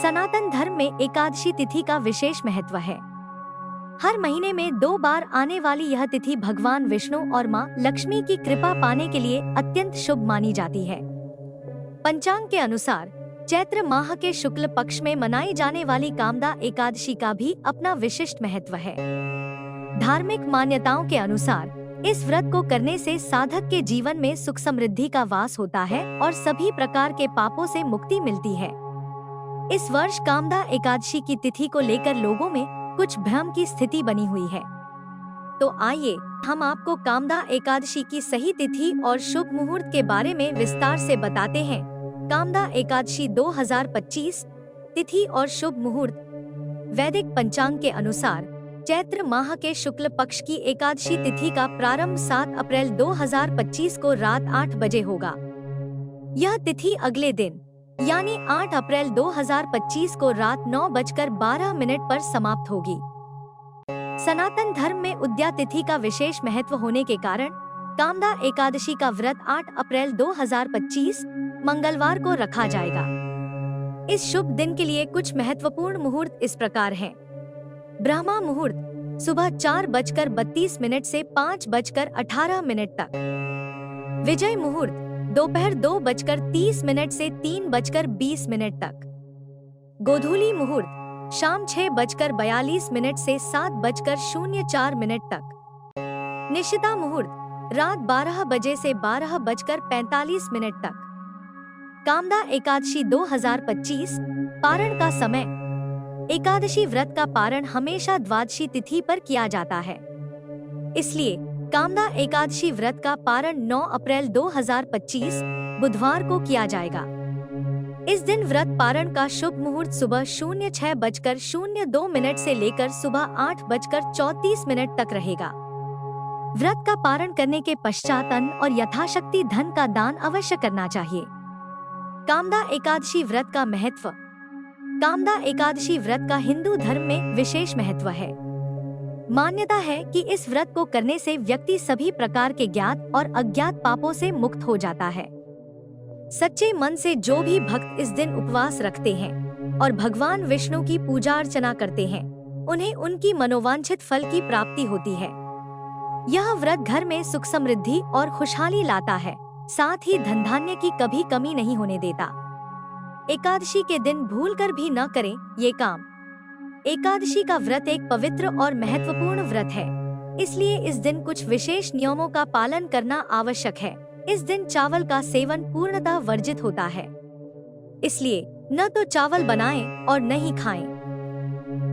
सनातन धर्म में एकादशी तिथि का विशेष महत्व है। हर महीने में 2 बार आने वाली यह तिथि भगवान विष्णु और मां लक्ष्मी की कृपा पाने के लिए अत्यंत शुभ मानी जाती है। पंचांग के अनुसार चैत्र माह के शुक्ल पक्ष में मनाई जाने वाली कामदा एकादशी का भी अपना विशिष्ट महत्व है। धार्मिक मान्यताओं के अनुसार इस व्रत को करने से साधक के जीवन में सुख समृद्धि का वास होता है और सभी प्रकार के पापों से मुक्ति मिलती है। इस वर्ष कामदा एकादशी की तिथि को लेकर लोगों में कुछ भ्रम की स्थिति बनी हुई है। तो आइए हम आपको कामदा एकादशी की सही तिथि और शुभ मुहूर्त के बारे में विस्तार से बताते हैं। कामदा एकादशी 2025 तिथि और शुभ मुहूर्त। वैदिक पंचांग के अनुसार चैत्र माह के शुक्ल पक्ष की एकादशी तिथि का प्रारंभ 7 अप्रैल 2025 को रात 8 बजे होगा। यह तिथि अगले दिन यानी 8 अप्रैल 2025 को रात 9:12 पर समाप्त होगी। सनातन धर्म में उद्या तिथि का विशेष महत्व होने के कारण कामदा एकादशी का व्रत 8 अप्रैल 2025 मंगलवार को रखा जाएगा। इस शुभ दिन के लिए कुछ महत्वपूर्ण मुहूर्त इस प्रकार हैं। ब्रह्मा मुहूर्त सुबह 4:32 से 5:18 तक। विजय मुहूर्त दोपहर 2:30 से 3:20 तक। गोधूली मुहूर्त शाम 6:42 से 7:04 तक। निशिता मुहूर्त रात 12 बजे से 12:45 तक। कामदा एकादशी 2025 पारण का समय। एकादशी व्रत का पारण हमेशा द्वादशी तिथि पर किया जाता है, इसलिए कामदा एकादशी व्रत का पारण 9 अप्रैल 2025 बुधवार को किया जाएगा। इस दिन व्रत पारण का शुभ मुहूर्त सुबह 06:02 से लेकर सुबह 8:34 तक रहेगा। व्रत का पारण करने के पश्चात अन्न और यथाशक्ति धन का दान अवश्य करना चाहिए। कामदा एकादशी व्रत का महत्व। कामदा एकादशी व्रत का हिंदू धर्म में विशेष महत्व है। मान्यता है कि इस व्रत को करने से व्यक्ति सभी प्रकार के ज्ञात और अज्ञात पापों से मुक्त हो जाता है। सच्चे मन से जो भी भक्त इस दिन उपवास रखते हैं और भगवान विष्णु की पूजा अर्चना करते हैं, उन्हें उनकी मनोवांछित फल की प्राप्ति होती है। यह व्रत घर में सुख समृद्धि और खुशहाली लाता है, साथ ही धन धान्य की कभी कमी नहीं होने देता। एकादशी के दिन भूलकर भी न करें ये काम। एकादशी का व्रत एक पवित्र और महत्वपूर्ण व्रत है, इसलिए इस दिन कुछ विशेष नियमों का पालन करना आवश्यक है। इस दिन चावल का सेवन पूर्णतः वर्जित होता है, इसलिए न तो चावल बनाएं और न ही खाएं।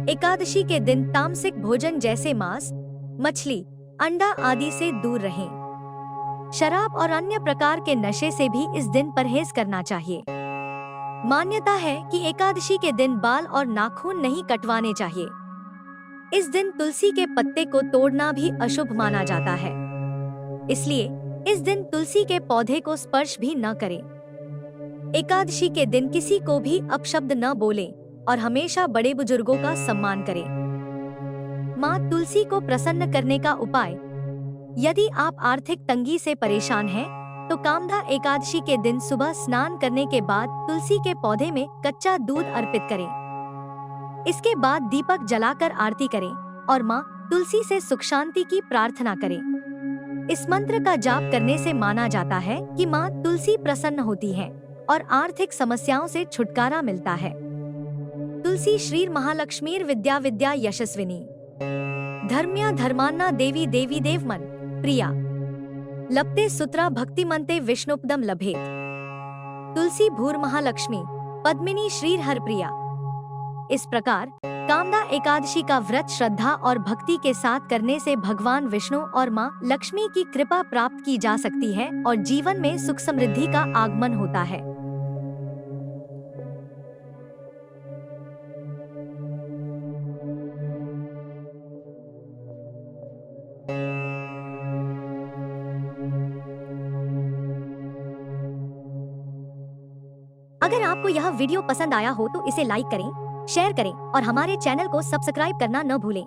एकादशी के दिन तामसिक भोजन जैसे मांस, मछली, अंडा आदि से दूर रहें। शराब और अन्य प्रकार के नशे से भी इस दिन परहेज करना चाहिए। मान्यता है कि एकादशी के दिन बाल और नाखून नहीं कटवाने चाहिए। इस दिन तुलसी के पत्ते को तोड़ना भी अशुभ माना जाता है, इसलिए इस दिन तुलसी के पौधे को स्पर्श भी न करें। एकादशी के दिन किसी को भी अपशब्द न बोलें और हमेशा बड़े बुजुर्गों का सम्मान करें। माँ तुलसी को प्रसन्न करने का उपाय। यदि आप आर्थिक तंगी से परेशान हैं, तो कामदा एकादशी के दिन सुबह स्नान करने के बाद तुलसी के पौधे में कच्चा दूध अर्पित करें। इसके बाद दीपक जलाकर आरती करें और माँ तुलसी से सुख शांति की प्रार्थना करें। इस मंत्र का जाप करने से माना जाता है कि माँ तुलसी प्रसन्न होती है और आर्थिक समस्याओं से छुटकारा मिलता है। तुलसी श्री महालक्ष्मीर विद्या विद्या यशस्विनी धर्म्या धर्मान्ना देवी देवी देवमन प्रिया लपते सुत्रा भक्तिमंते विष्णुपदम लभेत। तुलसी भूर महालक्ष्मी पद्मिनी श्रीर हर प्रिया। इस प्रकार कामदा एकादशी का व्रत श्रद्धा और भक्ति के साथ करने से भगवान विष्णु और मां लक्ष्मी की कृपा प्राप्त की जा सकती है और जीवन में सुख समृद्धि का आगमन होता है। अगर आपको यह वीडियो पसंद आया हो तो इसे लाइक करें, शेयर करें और हमारे चैनल को सब्सक्राइब करना न भूलें।